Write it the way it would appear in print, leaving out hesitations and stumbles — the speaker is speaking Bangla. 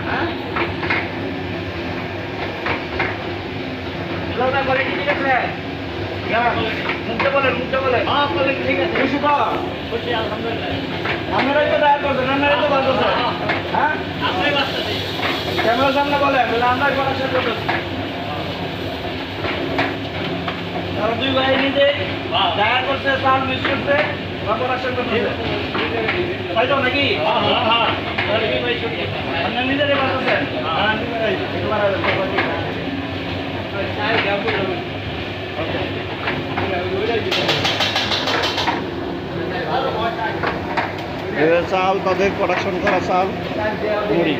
হ্যাঁ এগুলো করে ঠিক আছে মুখে বলেন ঠিক আছে খুশি তো খুশি আলহামদুলিল্লাহ আপনারাই তো দাঁড় করছেন আপনারাই তো ভালো করছেন হ্যাঁ ক্যামেরার সামনে বলেন বলে আমরাই প্রোডাকশন করতেছি তারা দুই ভাই নিজে দাঁড় করছে চাল মিস করছে বা প্রোডাকশন করতেছে তাই তো নাকি আপনি নিজেরাই পারতেছেন চাল তাদের প্রোডাকশন করা চাল মুড়ি